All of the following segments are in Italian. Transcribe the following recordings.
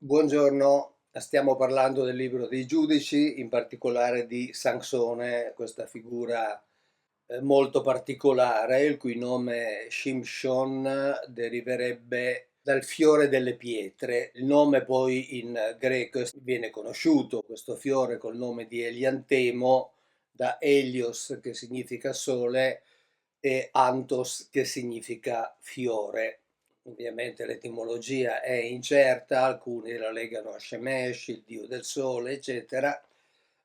Buongiorno, stiamo parlando del libro dei Giudici, in particolare di Sansone, questa figura molto particolare, il cui nome Shimshon deriverebbe dal fiore delle pietre. Il nome poi in greco viene conosciuto, questo fiore col nome di Eliantemo, da Helios che significa sole e Anthos che significa fiore. Ovviamente l'etimologia è incerta, alcuni la legano a Shemesh, il dio del sole, eccetera,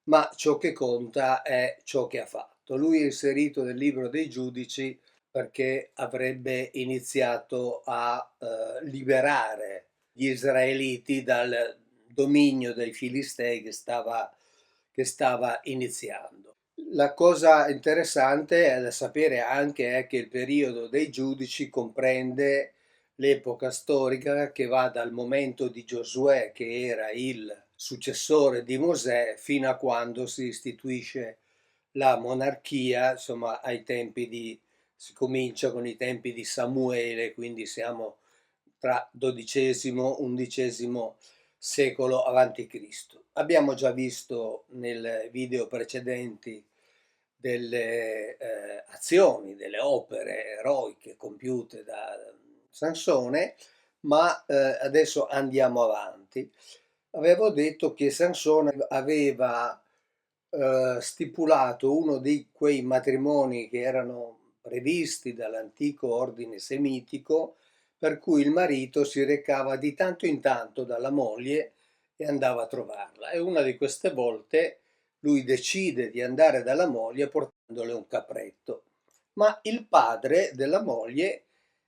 ma ciò che conta è ciò che ha fatto. Lui è inserito nel libro dei giudici perché avrebbe iniziato a liberare gli israeliti dal dominio dei Filistei che stava iniziando. La cosa interessante è da sapere anche è che il periodo dei giudici comprende l'epoca storica che va dal momento di Giosuè, che era il successore di Mosè, fino a quando si istituisce la monarchia, insomma, si comincia con i tempi di Samuele, quindi siamo tra XII e XI secolo avanti Cristo. Abbiamo già visto nel video precedenti delle azioni, delle opere eroiche compiute da Sansone, ma adesso andiamo avanti. Avevo detto che Sansone aveva stipulato uno di quei matrimoni che erano previsti dall'antico ordine semitico, per cui il marito si recava di tanto in tanto dalla moglie e andava a trovarla. E una di queste volte lui decide di andare dalla moglie portandole un capretto. Ma il padre della moglie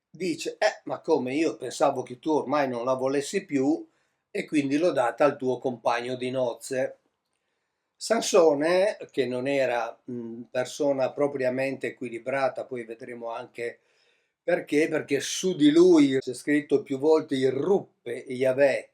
dice: ma come, io pensavo che tu ormai non la volessi più e quindi l'ho data al tuo compagno di nozze. Sansone, che non era persona propriamente equilibrata, poi vedremo anche perché su di lui, c'è scritto più volte, irruppe Yahweh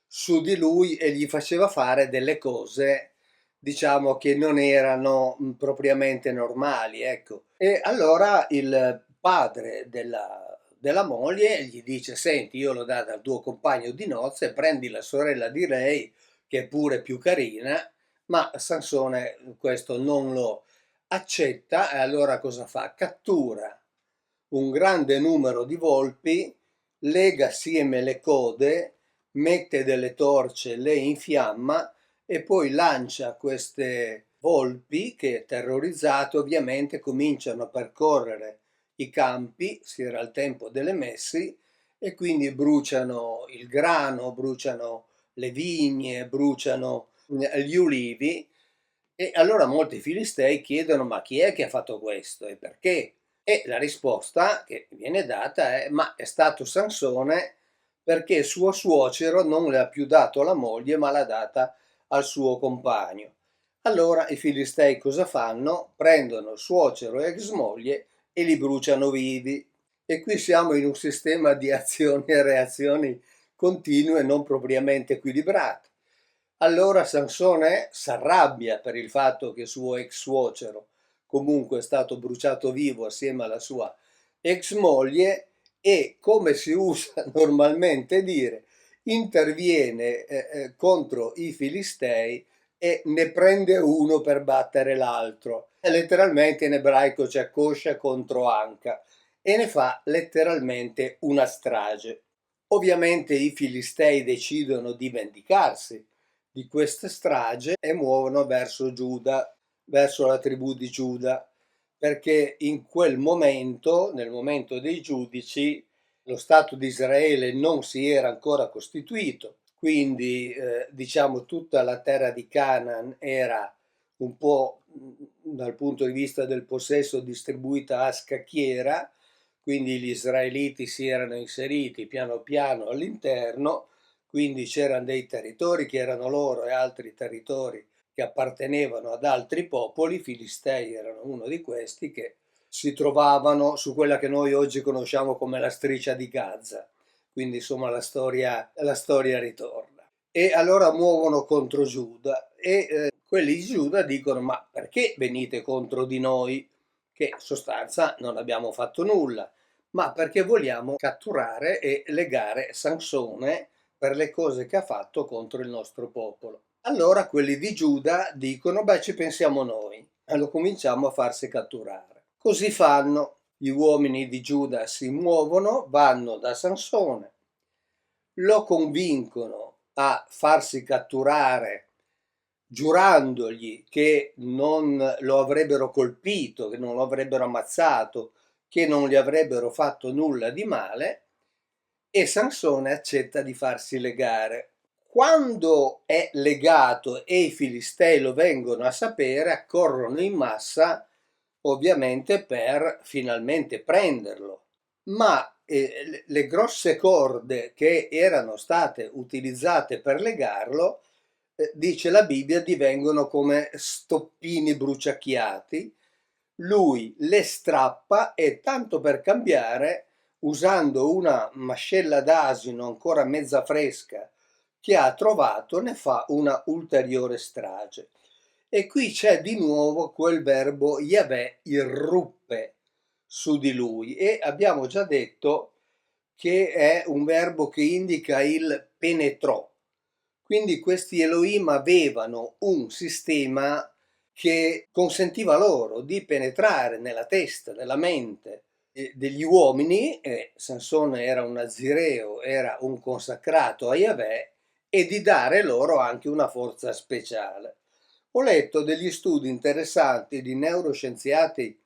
su di lui e gli faceva fare delle cose, diciamo, che non erano propriamente normali, ecco. E allora il padre della moglie gli dice: senti, io l'ho data al tuo compagno di nozze, prendi la sorella di lei, che è pure più carina. Ma Sansone questo non lo accetta e allora cosa fa? Cattura un grande numero di volpi, lega assieme le code, mette delle torce, le infiamma e poi lancia queste volpi che, terrorizzate, ovviamente cominciano a percorrere i campi, si era al tempo delle messi, e quindi bruciano il grano, bruciano le vigne, bruciano gli ulivi. E allora molti filistei chiedono: ma chi è che ha fatto questo e perché? E la risposta che viene data è: ma è stato Sansone, perché suo suocero non le ha più dato la moglie ma l'ha data al suo compagno. Allora i filistei cosa fanno? Prendono suocero e ex moglie e li bruciano vivi. E qui siamo in un sistema di azioni e reazioni continue non propriamente equilibrate. Allora Sansone s'arrabbia per il fatto che suo ex suocero comunque è stato bruciato vivo assieme alla sua ex moglie e, come si usa normalmente dire, interviene contro i Filistei e ne prende uno per battere l'altro. E letteralmente in ebraico c'è coscia contro anca e ne fa letteralmente una strage. Ovviamente i Filistei decidono di vendicarsi di questa strage e muovono verso Giuda, verso la tribù di Giuda, perché in quel momento, nel momento dei giudici, lo Stato di Israele non si era ancora costituito, quindi diciamo tutta la terra di Canaan era un po' dal punto di vista del possesso distribuita a scacchiera, quindi gli israeliti si erano inseriti piano piano all'interno, quindi c'erano dei territori che erano loro e altri territori che appartenevano ad altri popoli. I Filistei erano uno di questi, che si trovavano su quella che noi oggi conosciamo come la striscia di Gaza, quindi insomma la storia ritorna. E allora muovono contro Giuda e quelli di Giuda dicono: ma perché venite contro di noi, che in sostanza non abbiamo fatto nulla? Ma perché vogliamo catturare e legare Sansone per le cose che ha fatto contro il nostro popolo. Allora quelli di Giuda dicono, beh, ci pensiamo noi, e lo cominciamo a farsi catturare. Così fanno, gli uomini di Giuda si muovono, vanno da Sansone, lo convincono a farsi catturare giurandogli che non lo avrebbero colpito, che non lo avrebbero ammazzato, che non gli avrebbero fatto nulla di male, e Sansone accetta di farsi legare. Quando è legato e i filistei lo vengono a sapere, accorrono in massa, ovviamente per finalmente prenderlo. Ma le grosse corde che erano state utilizzate per legarlo, dice la Bibbia, divengono come stoppini bruciacchiati. Lui le strappa e, tanto per cambiare, usando una mascella d'asino ancora mezza fresca che ha trovato, ne fa una ulteriore strage. E qui c'è di nuovo quel verbo Yahweh irruppe su di lui, e abbiamo già detto che è un verbo che indica il penetrò. Quindi questi Elohim avevano un sistema che consentiva loro di penetrare nella testa, nella mente degli uomini, e Sansone era un nazireo, era un consacrato a Yahweh, e di dare loro anche una forza speciale. Ho letto degli studi interessanti di neuroscienziati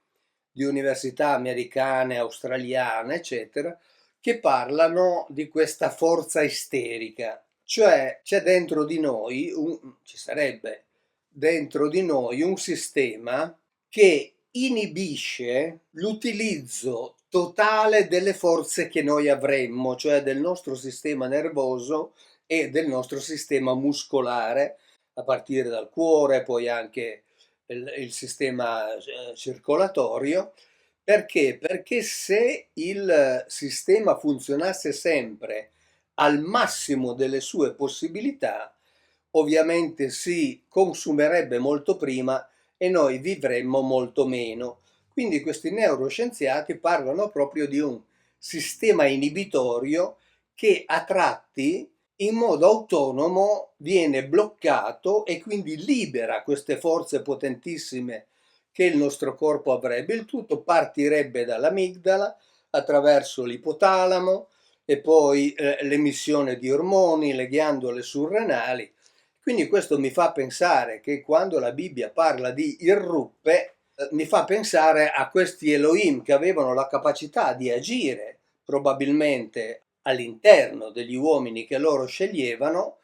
di università americane, australiane, eccetera, che parlano di questa forza isterica, cioè c'è dentro di noi, ci sarebbe dentro di noi un sistema che inibisce l'utilizzo totale delle forze che noi avremmo, cioè del nostro sistema nervoso e del nostro sistema muscolare, a partire dal cuore, poi anche il sistema circolatorio. Perché? Perché se il sistema funzionasse sempre al massimo delle sue possibilità, ovviamente si consumerebbe molto prima e noi vivremmo molto meno. Quindi questi neuroscienziati parlano proprio di un sistema inibitorio che a tratti in modo autonomo viene bloccato e quindi libera queste forze potentissime che il nostro corpo avrebbe. Il tutto partirebbe dall'amigdala attraverso l'ipotalamo e poi l'emissione di ormoni, le ghiandole surrenali. Quindi questo mi fa pensare che quando la Bibbia parla di irruppe, mi fa pensare a questi Elohim che avevano la capacità di agire probabilmente all'interno degli uomini che loro sceglievano,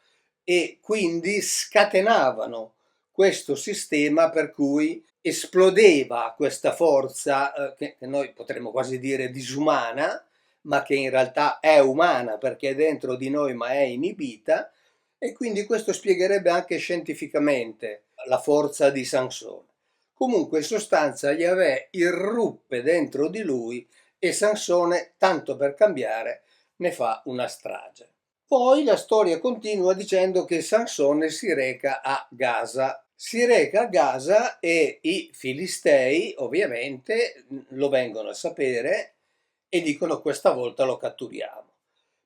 e quindi scatenavano questo sistema per cui esplodeva questa forza che noi potremmo quasi dire disumana, ma che in realtà è umana perché è dentro di noi ma è inibita, e quindi questo spiegherebbe anche scientificamente la forza di Sansone. Comunque in sostanza Yahweh irruppe dentro di lui e Sansone, tanto per cambiare, ne fa una strage. Poi la storia continua dicendo che Sansone si reca a Gaza. Si reca a Gaza e i Filistei ovviamente lo vengono a sapere e dicono questa volta lo catturiamo.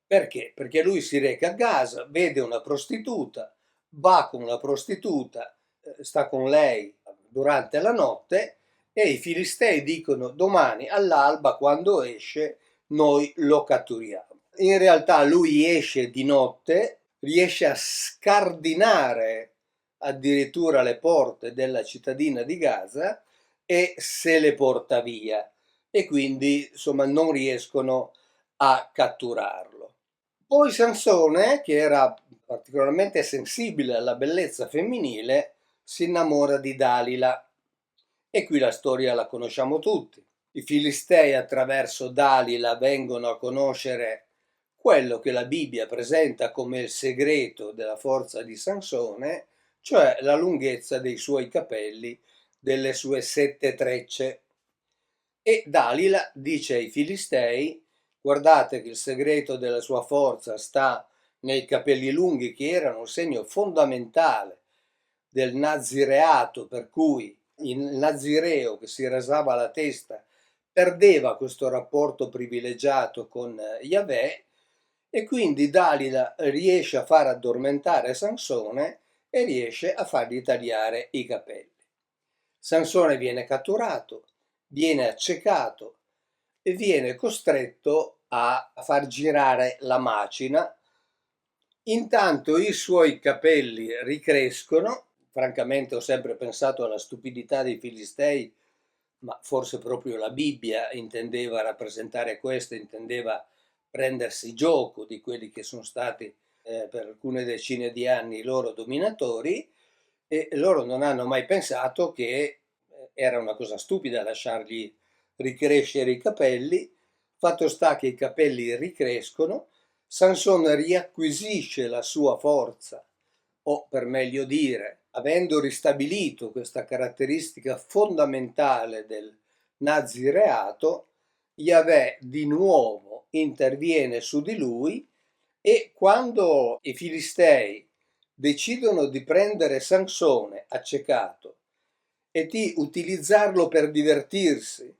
Perché? Perché lui si reca a Gaza, vede una prostituta, va con la prostituta, sta con lei durante la notte, e i Filistei dicono domani all'alba quando esce noi lo catturiamo. In realtà lui esce di notte, riesce a scardinare addirittura le porte della cittadina di Gaza e se le porta via, e quindi insomma non riescono a catturarlo. Poi Sansone, che era particolarmente sensibile alla bellezza femminile, si innamora di Dalila, e qui la storia la conosciamo tutti. I Filistei attraverso Dalila vengono a conoscere quello che la Bibbia presenta come il segreto della forza di Sansone, cioè la lunghezza dei suoi capelli, delle sue 7 trecce. E Dalila dice ai Filistei: guardate che il segreto della sua forza sta nei capelli lunghi, che erano un segno fondamentale del nazireato, per cui il nazireo che si rasava la testa perdeva questo rapporto privilegiato con Yahweh, e quindi Dalila riesce a far addormentare Sansone e riesce a fargli tagliare i capelli. Sansone viene catturato, viene accecato e viene costretto a far girare la macina. Intanto i suoi capelli ricrescono. Francamente ho sempre pensato alla stupidità dei Filistei, ma forse proprio la Bibbia intendeva rappresentare questo, intendeva prendersi gioco di quelli che sono stati per alcune decine di anni i loro dominatori, e loro non hanno mai pensato che era una cosa stupida lasciargli ricrescere i capelli. Fatto sta che i capelli ricrescono, Sansone riacquisisce la sua forza, o per meglio dire, avendo ristabilito questa caratteristica fondamentale del nazireato, Yahweh di nuovo interviene su di lui, e quando i Filistei decidono di prendere Sansone accecato e di utilizzarlo per divertirsi,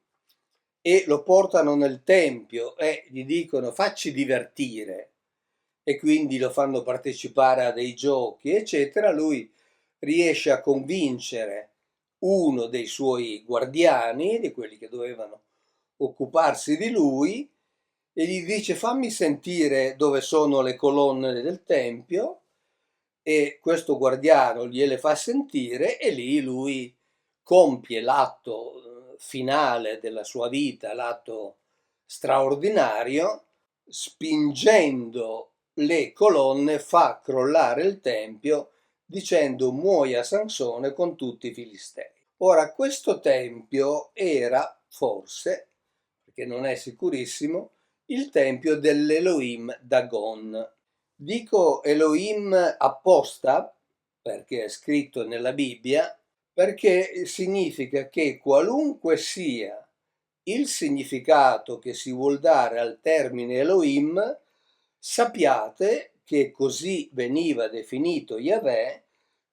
e lo portano nel tempio e gli dicono facci divertire, e quindi lo fanno partecipare a dei giochi, eccetera, lui riesce a convincere uno dei suoi guardiani, di quelli che dovevano occuparsi di lui, e gli dice fammi sentire dove sono le colonne del tempio, e questo guardiano gliele fa sentire e lì lui compie l'atto finale della sua vita, l'atto straordinario, spingendo le colonne fa crollare il tempio dicendo muoia Sansone con tutti i Filistei. Ora questo tempio era forse, perché non è sicurissimo, il tempio dell'Elohim Dagon. Dico Elohim apposta, perché è scritto nella Bibbia, perché significa che qualunque sia il significato che si vuol dare al termine Elohim, sappiate che così veniva definito Yahweh,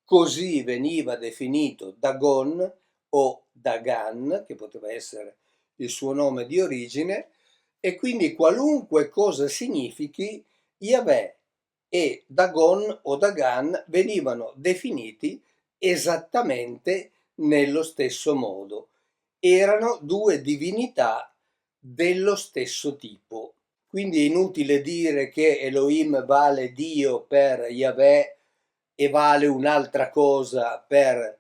così veniva definito Dagon o Dagan, che poteva essere il suo nome di origine, e quindi qualunque cosa significhi, Yahweh e Dagon o Dagan venivano definiti esattamente nello stesso modo. Erano due divinità dello stesso tipo. Quindi è inutile dire che Elohim vale Dio per Yahweh e vale un'altra cosa per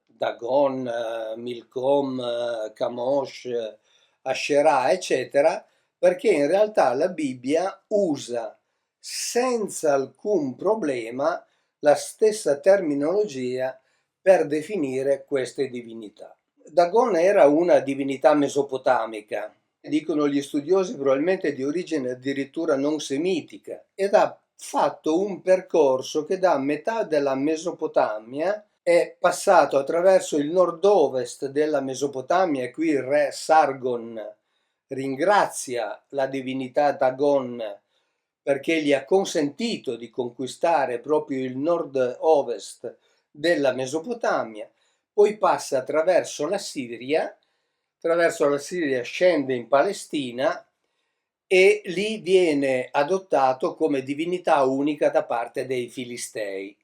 Dagon, Milcom, Kamosh, Asherah, eccetera, perché in realtà la Bibbia usa senza alcun problema la stessa terminologia per definire queste divinità. Dagon era una divinità mesopotamica, dicono gli studiosi probabilmente di origine addirittura non semitica, ed ha fatto un percorso che da metà della Mesopotamia è passato attraverso il nord-ovest della Mesopotamia, e qui il re Sargon ringrazia la divinità Dagon perché gli ha consentito di conquistare proprio il nord-ovest della Mesopotamia, poi passa attraverso la Siria scende in Palestina e lì viene adottato come divinità unica da parte dei Filistei.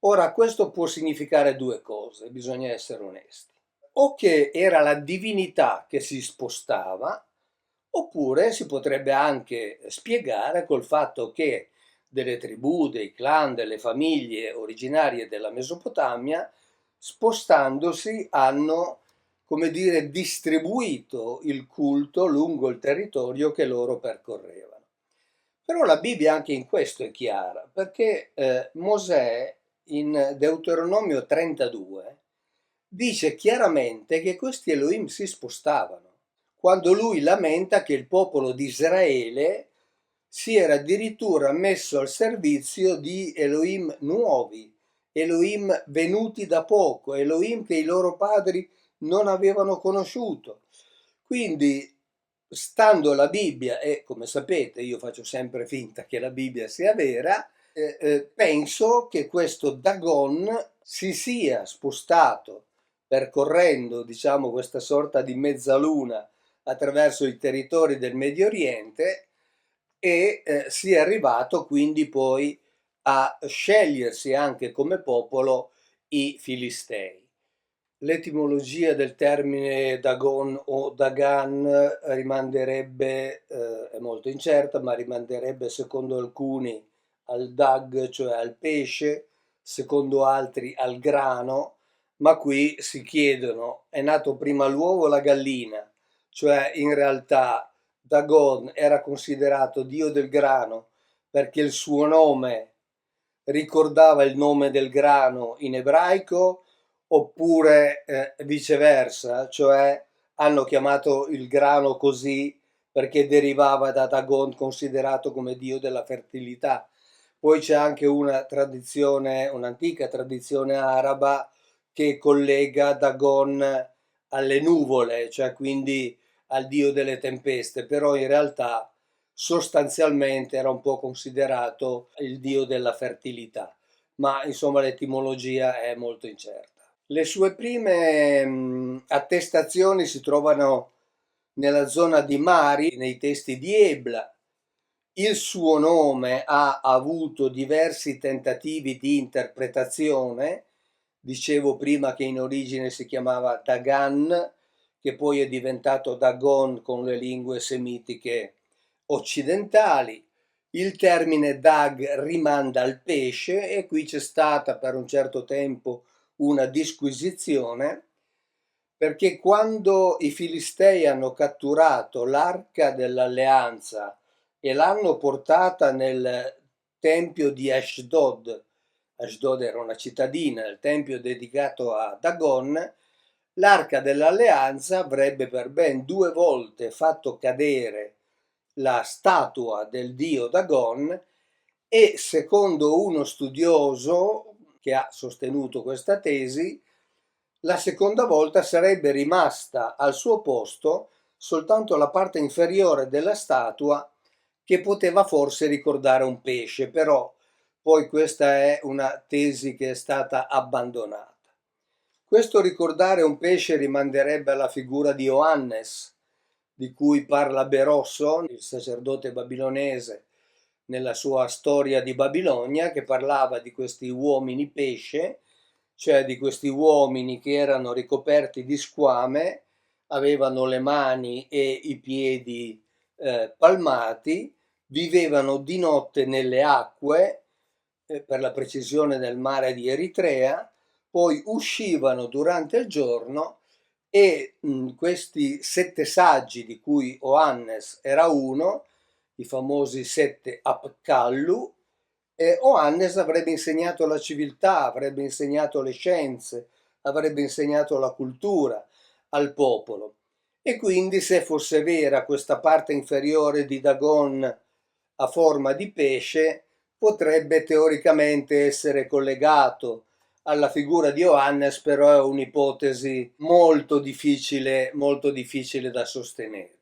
Ora, questo può significare due cose, bisogna essere onesti. O che era la divinità che si spostava, oppure si potrebbe anche spiegare col fatto che delle tribù, dei clan, delle famiglie originarie della Mesopotamia, spostandosi, hanno, come dire, distribuito il culto lungo il territorio che loro percorrevano. Però la Bibbia anche in questo è chiara, perché Mosè in Deuteronomio 32 dice chiaramente che questi Elohim si spostavano, quando lui lamenta che il popolo di Israele si era addirittura messo al servizio di Elohim nuovi, Elohim venuti da poco, Elohim che i loro padri non avevano conosciuto. Quindi, stando la Bibbia, e come sapete io faccio sempre finta che la Bibbia sia vera, penso che questo Dagon si sia spostato percorrendo, diciamo, questa sorta di mezzaluna attraverso i territori del Medio Oriente, e si è arrivato quindi poi a scegliersi anche come popolo i Filistei. L'etimologia del termine Dagon o Dagan rimanderebbe, è molto incerta, ma rimanderebbe secondo alcuni al dag, cioè al pesce, secondo altri al grano, ma qui si chiedono, è nato prima l'uovo o la gallina? Cioè in realtà Dagon era considerato dio del grano perché il suo nome ricordava il nome del grano in ebraico, oppure viceversa, cioè hanno chiamato il grano così perché derivava da Dagon, considerato come dio della fertilità. Poi c'è anche una tradizione, un'antica tradizione araba che collega Dagon alle nuvole, cioè quindi al dio delle tempeste, però in realtà sostanzialmente era un po' considerato il dio della fertilità, ma insomma l'etimologia è molto incerta. Le sue prime attestazioni si trovano nella zona di Mari, nei testi di Ebla. Il suo nome ha avuto diversi tentativi di interpretazione. Dicevo prima che in origine si chiamava Dagan, che poi è diventato Dagon con le lingue semitiche occidentali. Il termine dag rimanda al pesce e qui c'è stata per un certo tempo una disquisizione perché quando i Filistei hanno catturato l'arca dell'alleanza e l'hanno portata nel tempio di Ashdod, Ashdod era una cittadina, il tempio dedicato a Dagon, l'arca dell'alleanza avrebbe per ben 2 volte fatto cadere la statua del dio Dagon e secondo uno studioso che ha sostenuto questa tesi, la seconda volta sarebbe rimasta al suo posto soltanto la parte inferiore della statua che poteva forse ricordare un pesce, però poi questa è una tesi che è stata abbandonata. Questo ricordare un pesce rimanderebbe alla figura di Oannes, di cui parla Berosso, il sacerdote babilonese, nella sua storia di Babilonia, che parlava di questi uomini pesce, cioè di questi uomini che erano ricoperti di squame, avevano le mani e i piedi palmati, vivevano di notte nelle acque, per la precisione nel mare di Eritrea, poi uscivano durante il giorno e questi 7 saggi di cui Oannes era uno, i famosi 7 Apkallu, Oannes avrebbe insegnato la civiltà, avrebbe insegnato le scienze, avrebbe insegnato la cultura al popolo. E quindi se fosse vera questa parte inferiore di Dagon a forma di pesce, potrebbe teoricamente essere collegato alla figura di Oannes, però è un'ipotesi molto difficile da sostenere.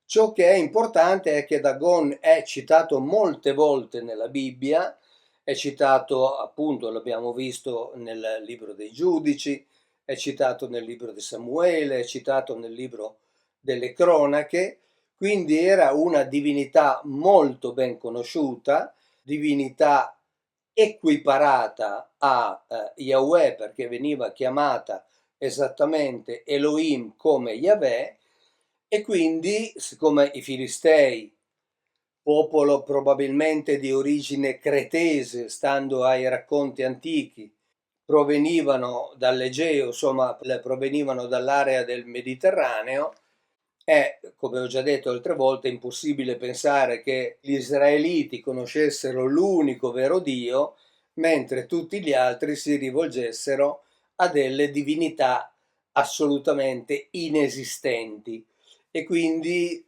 Ciò che è importante è che Dagon è citato molte volte nella Bibbia, è citato appunto, l'abbiamo visto nel libro dei Giudici, è citato nel libro di Samuele, è citato nel libro delle Cronache, quindi era una divinità molto ben conosciuta, divinità equiparata a Yahweh perché veniva chiamata esattamente Elohim come Yahweh e quindi siccome i Filistei, popolo probabilmente di origine cretese, stando ai racconti antichi, provenivano dall'Egeo, insomma provenivano dall'area del Mediterraneo, è, come ho già detto altre volte, impossibile pensare che gli israeliti conoscessero l'unico vero Dio, mentre tutti gli altri si rivolgessero a delle divinità assolutamente inesistenti. E quindi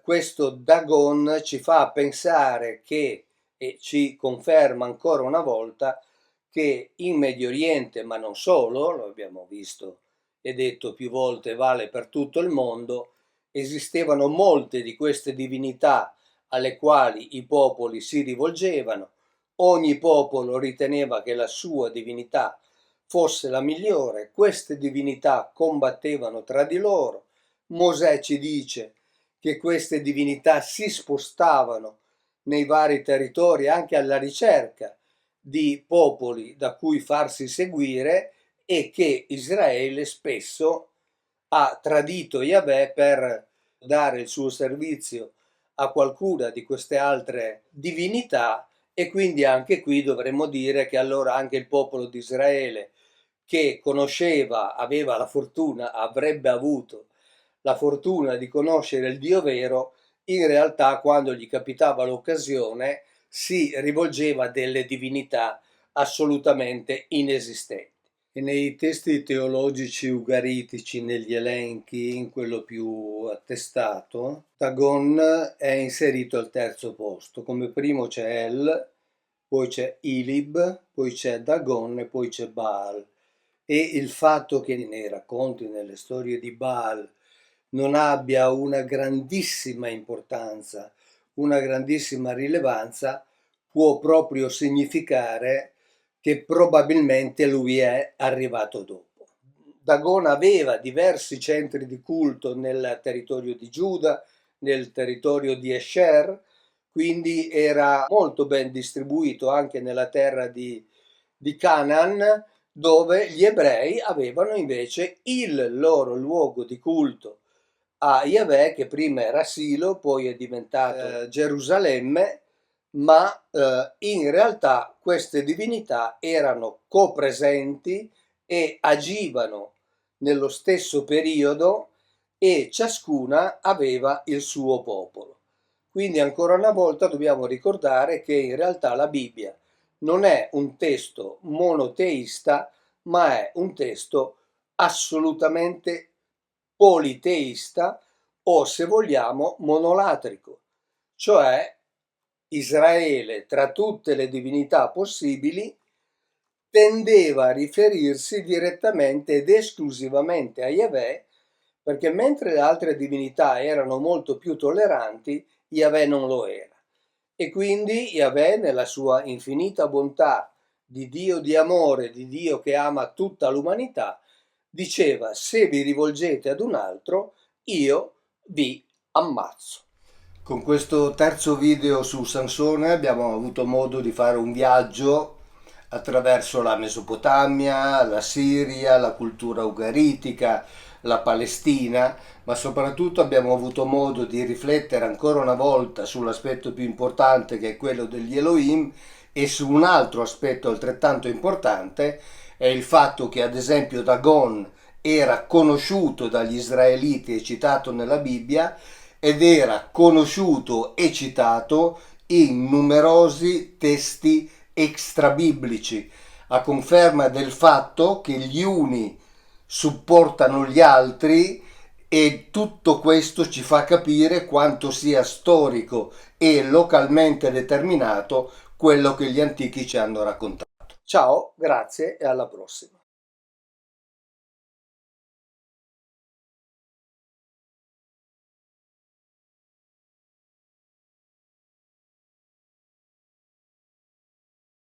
questo Dagon ci fa pensare che, e ci conferma ancora una volta, che in Medio Oriente, ma non solo, lo abbiamo visto e detto più volte, vale per tutto il mondo, esistevano molte di queste divinità alle quali i popoli si rivolgevano, ogni popolo riteneva che la sua divinità fosse la migliore, queste divinità combattevano tra di loro, Mosè ci dice che queste divinità si spostavano nei vari territori anche alla ricerca di popoli da cui farsi seguire e che Israele spesso ha tradito Yahweh per dare il suo servizio a qualcuna di queste altre divinità, e quindi anche qui dovremmo dire che allora anche il popolo di Israele, che conosceva, aveva la fortuna, avrebbe avuto la fortuna di conoscere il Dio vero, in realtà quando gli capitava l'occasione si rivolgeva a delle divinità assolutamente inesistenti. E nei testi teologici ugaritici, negli elenchi, in quello più attestato, Dagon è inserito al terzo posto. Come primo c'è El, poi c'è Ilib, poi c'è Dagon e poi c'è Baal. E il fatto che nei racconti, nelle storie di Baal, non abbia una grandissima importanza, una grandissima rilevanza, può proprio significare che probabilmente lui è arrivato dopo. Dagon aveva diversi centri di culto nel territorio di Giuda, nel territorio di Esher, quindi era molto ben distribuito anche nella terra di Canaan, dove gli ebrei avevano invece il loro luogo di culto a Yahweh, che prima era Silo, poi è diventato Gerusalemme, ma in realtà queste divinità erano copresenti e agivano nello stesso periodo e ciascuna aveva il suo popolo. Quindi ancora una volta dobbiamo ricordare che in realtà la Bibbia non è un testo monoteista, ma è un testo assolutamente politeista, o se vogliamo monolatrico, cioè Israele, tra tutte le divinità possibili, tendeva a riferirsi direttamente ed esclusivamente a Yahweh, perché mentre le altre divinità erano molto più tolleranti, Yahweh non lo era. E quindi Yahweh, nella sua infinita bontà di Dio di amore, di Dio che ama tutta l'umanità, diceva: se vi rivolgete ad un altro, io vi ammazzo. Con questo terzo video su Sansone abbiamo avuto modo di fare un viaggio attraverso la Mesopotamia, la Siria, la cultura ugaritica, la Palestina, ma soprattutto abbiamo avuto modo di riflettere ancora una volta sull'aspetto più importante, che è quello degli Elohim, e su un altro aspetto altrettanto importante, è il fatto che ad esempio Dagon era conosciuto dagli israeliti e citato nella Bibbia, ed era conosciuto e citato in numerosi testi extrabiblici, a conferma del fatto che gli uni supportano gli altri, e tutto questo ci fa capire quanto sia storico e localmente determinato quello che gli antichi ci hanno raccontato. Ciao, grazie e alla prossima.